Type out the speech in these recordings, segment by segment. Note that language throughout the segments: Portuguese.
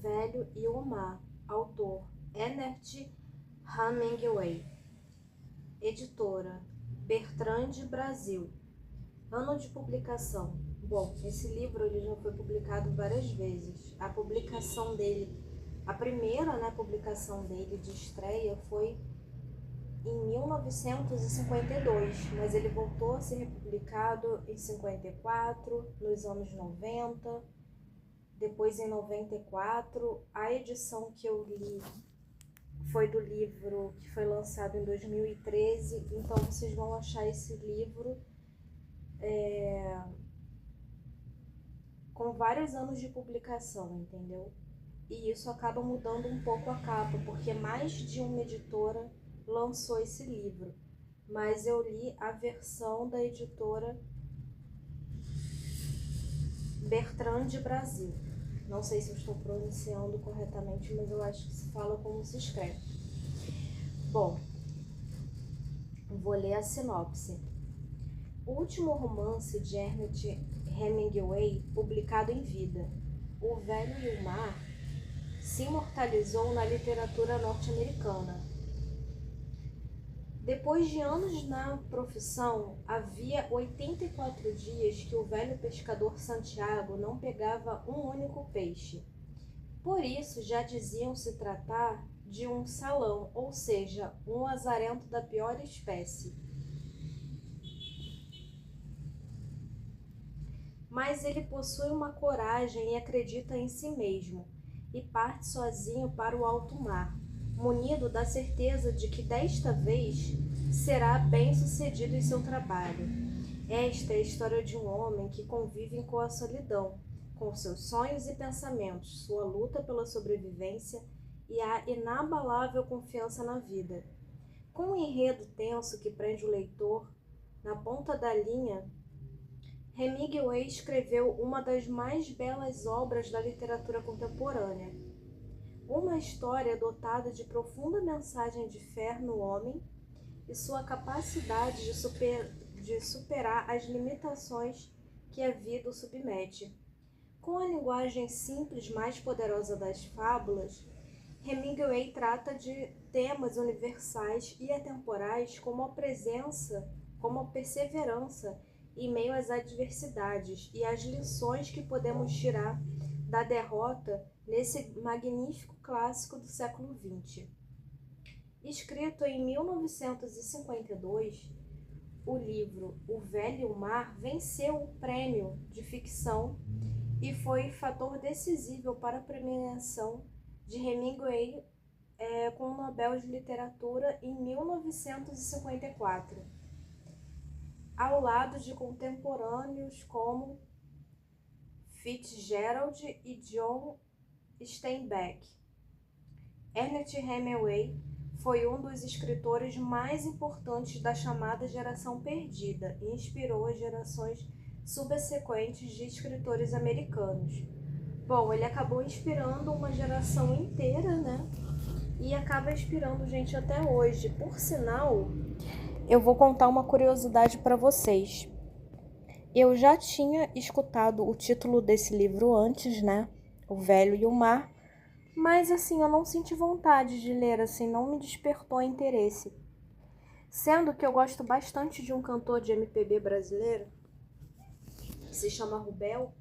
Velho e o Mar, autor Ernest Hemingway, editora Bertrand Brasil, ano de publicação. Bom, esse livro ele já foi publicado várias vezes. A publicação dele, a primeira, né, publicação dele de estreia foi em 1952, mas ele voltou a ser republicado em 54, nos anos 90, depois em 94. A edição que eu li foi do livro que foi lançado em 2013, então vocês vão achar esse livro com vários anos de publicação, entendeu? E isso acaba mudando um pouco a capa, porque mais de uma editora lançou esse livro, mas eu li a versão da editora Bertrand Brasil. Não sei se eu estou pronunciando corretamente, mas eu acho que se fala como se escreve. Bom, vou ler a sinopse. O último romance de Ernest Hemingway, publicado em vida, O Velho e o Mar, se imortalizou na literatura norte-americana. Depois de anos na profissão, havia 84 dias que o velho pescador Santiago não pegava um único peixe. Por isso, já diziam se tratar de um salão, ou seja, um azarento da pior espécie. Mas ele possui uma coragem e acredita em si mesmo, e parte sozinho para o alto mar, munido da certeza de que desta vez será bem-sucedido em seu trabalho. Esta é a história de um homem que convive com a solidão, com seus sonhos e pensamentos, sua luta pela sobrevivência e a inabalável confiança na vida. Com um enredo tenso que prende o leitor na ponta da linha, Hemingway escreveu uma das mais belas obras da literatura contemporânea. Uma história dotada de profunda mensagem de fé no homem e sua capacidade de superar as limitações que a vida o submete. Com a linguagem simples mais poderosa das fábulas, Hemingway trata de temas universais e atemporais como a perseverança em meio às adversidades e as lições que podemos tirar da derrota nesse magnífico clássico do século XX. Escrito em 1952, o livro O Velho e o Mar venceu o prêmio de ficção e foi fator decisivo para a premiação de Hemingway com o Nobel de Literatura em 1954, ao lado de contemporâneos como Fitzgerald e John Steinbeck. Ernest Hemingway foi um dos escritores mais importantes da chamada geração perdida e inspirou as gerações subsequentes de escritores americanos. Bom, ele acabou inspirando uma geração inteira, né? E acaba inspirando gente até hoje. Por sinal, eu vou contar uma curiosidade para vocês. Eu já tinha escutado o título desse livro antes, né? O Velho e o Mar. Mas, assim, eu não senti vontade de ler, assim, não me despertou interesse. Sendo que eu gosto bastante de um cantor de MPB brasileiro, que se chama Rubel,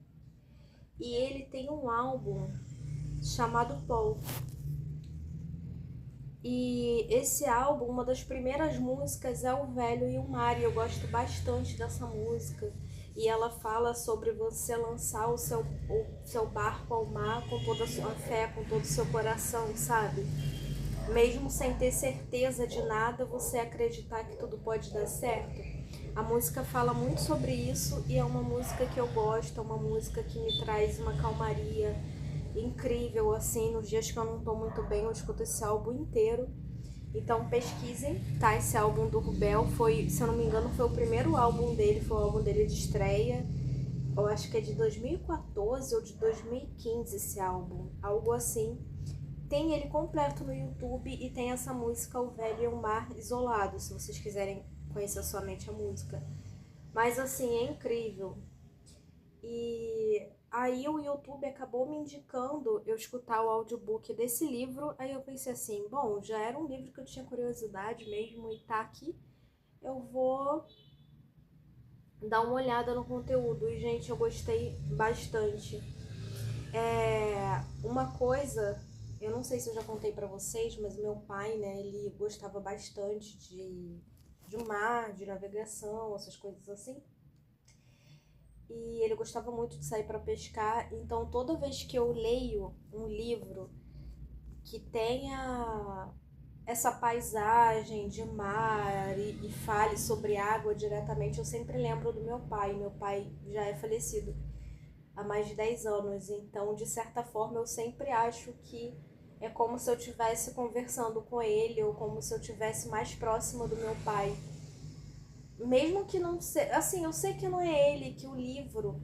e ele tem um álbum chamado Paul. E esse álbum, uma das primeiras músicas é O Velho e o Mar, e eu gosto bastante dessa música. E ela fala sobre você lançar o seu barco ao mar com toda a sua fé, com todo o seu coração, sabe? Mesmo sem ter certeza de nada, você acreditar que tudo pode dar certo. A música fala muito sobre isso e é uma música que eu gosto, é uma música que me traz uma calmaria incrível, assim, nos dias que eu não tô muito bem, eu escuto esse álbum inteiro. Então pesquisem, tá? Esse álbum do Rubel foi, se eu não me engano, foi o primeiro álbum dele, foi o álbum dele de estreia. Eu acho que é de 2014 ou de 2015 esse álbum, algo assim. Tem ele completo no YouTube e tem essa música O Velho e o Mar isolado, se vocês quiserem conhecer somente a música. Mas assim, é incrível. E aí o YouTube acabou me indicando eu escutar o audiobook desse livro. Aí eu pensei assim, bom, já era um livro que eu tinha curiosidade mesmo e tá aqui, eu vou dar uma olhada no conteúdo. E, gente, eu gostei bastante. Uma coisa, eu não sei se eu já contei pra vocês, mas meu pai, né, ele gostava bastante de mar, de navegação, essas coisas assim. E ele gostava muito de sair para pescar, então toda vez que eu leio um livro que tenha essa paisagem de mar e fale sobre água diretamente, eu sempre lembro do meu pai. Meu pai já é falecido há mais de 10 anos, então de certa forma eu sempre acho que é como se eu estivesse conversando com ele, ou como se eu estivesse mais próxima do meu pai. Mesmo que não seja, assim, eu sei que não é ele, que o livro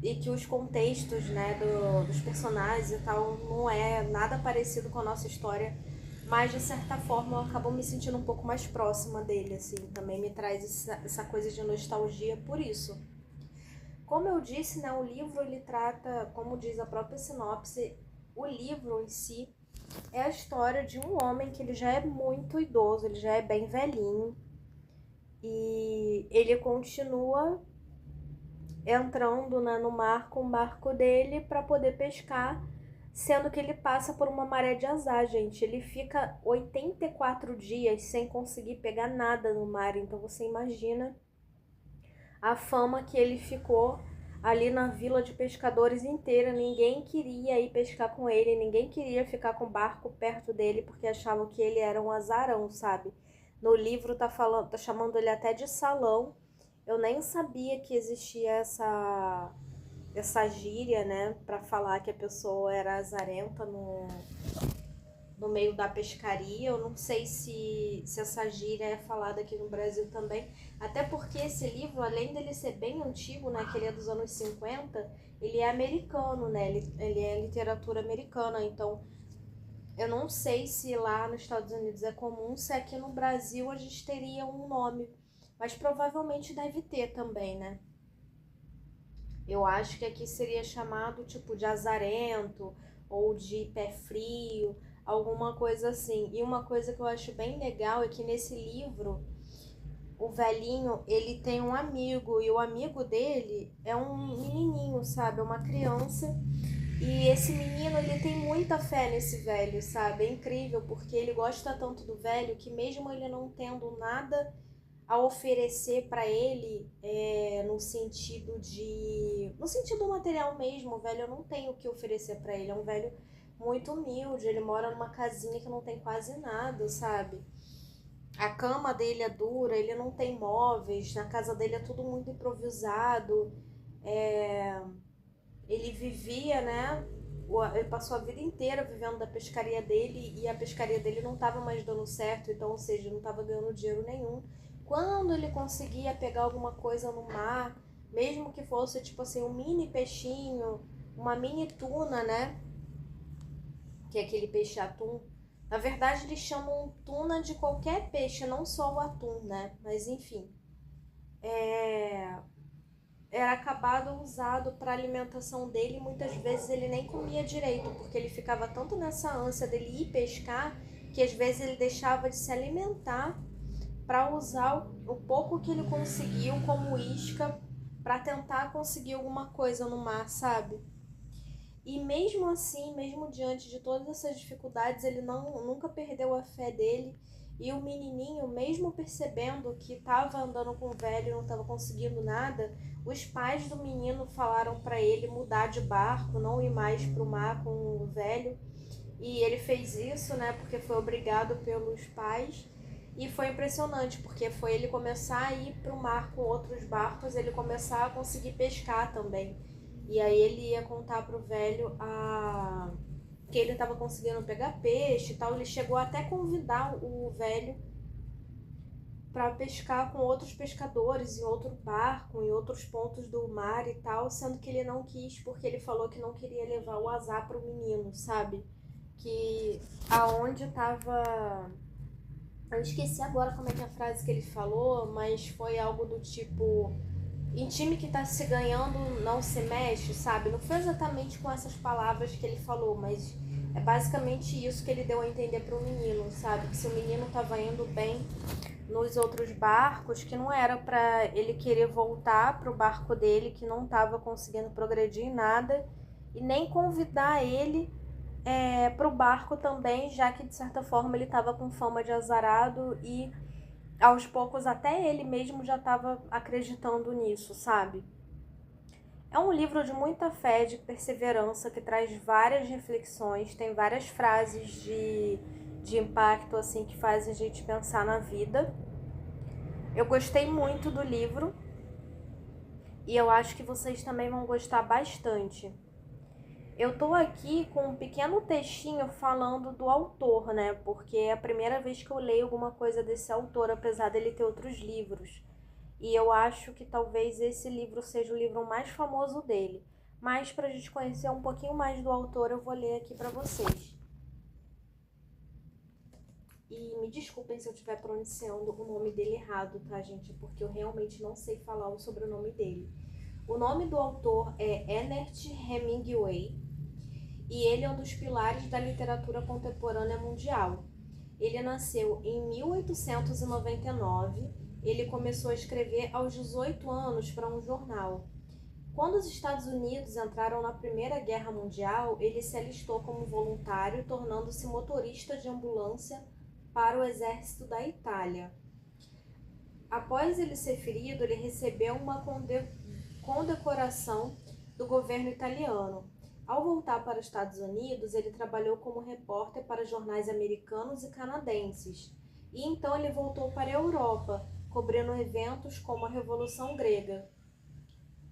e que os contextos, né, dos personagens e tal não é nada parecido com a nossa história, mas de certa forma eu acabo me sentindo um pouco mais próxima dele, assim, também me traz essa coisa de nostalgia por isso. Como eu disse, né, o livro ele trata, como diz a própria sinopse, o livro em si é a história de um homem que ele já é muito idoso, ele já é bem velhinho, e ele continua entrando, né, no mar com o barco dele para poder pescar, sendo que ele passa por uma maré de azar, gente. Ele fica 84 dias sem conseguir pegar nada no mar, então você imagina a fama que ele ficou ali na vila de pescadores inteira. Ninguém queria ir pescar com ele, ninguém queria ficar com o barco perto dele porque achavam que ele era um azarão, sabe? No livro tá chamando ele até de salão. Eu nem sabia que existia essa gíria, né, para falar que a pessoa era azarenta no meio da pescaria. Eu não sei se essa gíria é falada aqui no Brasil também, até porque esse livro, além dele ser bem antigo, né, que ele é dos anos 50, ele é americano, né, ele é literatura americana, então eu não sei se lá nos Estados Unidos é comum, se aqui no Brasil a gente teria um nome, mas provavelmente deve ter também, né. Eu acho que aqui seria chamado tipo de azarento ou de pé frio, alguma coisa assim. E uma coisa que eu acho bem legal é que nesse livro, o velhinho, ele tem um amigo, e o amigo dele é um menininho, sabe? É uma criança. E esse menino, ele tem muita fé nesse velho, sabe? É incrível, porque ele gosta tanto do velho que mesmo ele não tendo nada a oferecer para ele, no sentido material mesmo, o velho não tem o que oferecer para ele, é um velho muito humilde, ele mora numa casinha que não tem quase nada, sabe? A cama dele é dura, ele não tem móveis, na casa dele é tudo muito improvisado. é, Ele vivia, né? Ele passou a vida inteira vivendo da pescaria dele, e a pescaria dele não estava mais dando certo, então, ou seja, não estava ganhando dinheiro nenhum. Quando ele conseguia pegar alguma coisa no mar, mesmo que fosse tipo assim um mini peixinho, uma mini tuna, né? Que é aquele peixe atum. Na verdade, eles chamam tuna de qualquer peixe, não só o atum, né? Mas enfim, é era acabado usado para alimentação dele, e muitas vezes ele nem comia direito, porque ele ficava tanto nessa ânsia dele ir pescar, que às vezes ele deixava de se alimentar para usar o pouco que ele conseguiu como isca para tentar conseguir alguma coisa no mar, sabe? E mesmo assim, mesmo diante de todas essas dificuldades, ele nunca perdeu a fé dele. E o menininho, mesmo percebendo que estava andando com o velho e não estava conseguindo nada, os pais do menino falaram para ele mudar de barco, não ir mais para o mar com o velho. E ele fez isso, né, porque foi obrigado pelos pais. E foi impressionante, porque foi ele começar a ir para o mar com outros barcos, ele começar a conseguir pescar também. E aí ele ia contar pro velho que ele estava conseguindo pegar peixe e tal. Ele chegou até a convidar o velho para pescar com outros pescadores em outro barco, em outros pontos do mar e tal, sendo que ele não quis, porque ele falou que não queria levar o azar pro menino, sabe? Que aonde tava... Eu esqueci agora como é que é a frase que ele falou, mas foi algo do tipo: em time que tá se ganhando não se mexe, sabe? Não foi exatamente com essas palavras que ele falou, mas é basicamente isso que ele deu a entender pro menino, sabe? Que se o menino tava indo bem nos outros barcos, que não era pra ele querer voltar pro barco dele, que não tava conseguindo progredir em nada, e nem convidar ele pro barco também, já que de certa forma ele tava com fama de azarado e aos poucos até ele mesmo já estava acreditando nisso, sabe? É um livro de muita fé, de perseverança, que traz várias reflexões, tem várias frases de impacto, assim, que fazem a gente pensar na vida. Eu gostei muito do livro e eu acho que vocês também vão gostar bastante. Eu tô aqui com um pequeno textinho falando do autor, né? Porque é a primeira vez que eu leio alguma coisa desse autor, apesar dele ter outros livros. E eu acho que talvez esse livro seja o livro mais famoso dele. Mas para a gente conhecer um pouquinho mais do autor, eu vou ler aqui para vocês. E me desculpem se eu estiver pronunciando o nome dele errado, tá, gente? Porque eu realmente não sei falar o sobrenome dele. O nome do autor é Ernest Hemingway e ele é um dos pilares da literatura contemporânea mundial. Ele nasceu em 1899. Ele começou a escrever aos 18 anos para um jornal. Quando os Estados Unidos entraram na Primeira Guerra Mundial, ele se alistou como voluntário, tornando-se motorista de ambulância para o exército da Itália. Após ele ser ferido, ele recebeu uma condecoração do governo italiano. Ao voltar para os Estados Unidos, ele trabalhou como repórter para jornais americanos e canadenses. E então ele voltou para a Europa, cobrindo eventos como a Revolução Grega.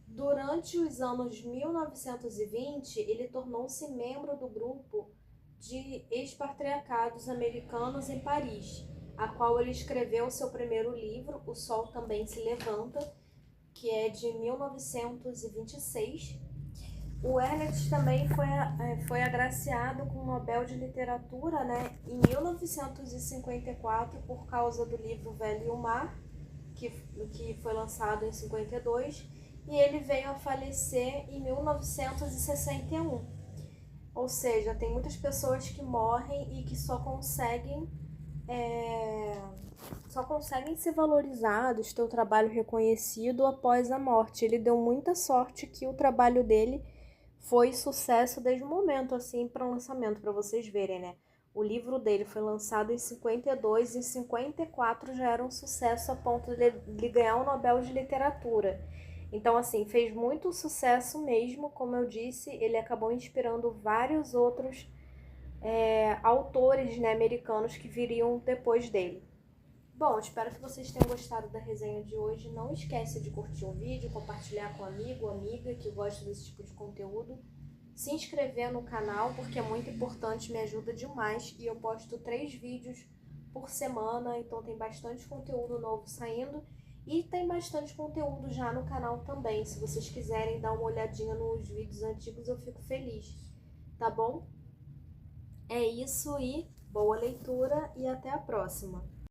Durante os anos 1920, ele tornou-se membro do grupo de expatriados americanos em Paris, a qual ele escreveu seu primeiro livro, O Sol Também Se Levanta, que é de 1926. O Ernest também foi agraciado com o Nobel de Literatura, né, em 1954 por causa do livro Velho e o Mar, que foi lançado em 52, e ele veio a falecer em 1961. Ou seja, tem muitas pessoas que morrem e que só conseguem ser valorizados, ter o trabalho reconhecido após a morte. Ele deu muita sorte que o trabalho dele foi sucesso desde o momento, assim, para o lançamento, para vocês verem, né? O livro dele foi lançado em 52 e em 54 já era um sucesso a ponto de ele ganhar o Nobel de Literatura. Então, assim, fez muito sucesso mesmo, como eu disse, ele acabou inspirando vários outros autores, né, americanos que viriam depois dele. Bom, espero que vocês tenham gostado da resenha de hoje. Não esquece de curtir o vídeo, compartilhar com amigo ou amiga que gosta desse tipo de conteúdo. Se inscrever no canal, porque é muito importante, me ajuda demais. E eu posto 3 vídeos por semana, então tem bastante conteúdo novo saindo. E tem bastante conteúdo já no canal também. Se vocês quiserem dar uma olhadinha nos vídeos antigos, eu fico feliz. Tá bom? É isso e boa leitura e até a próxima!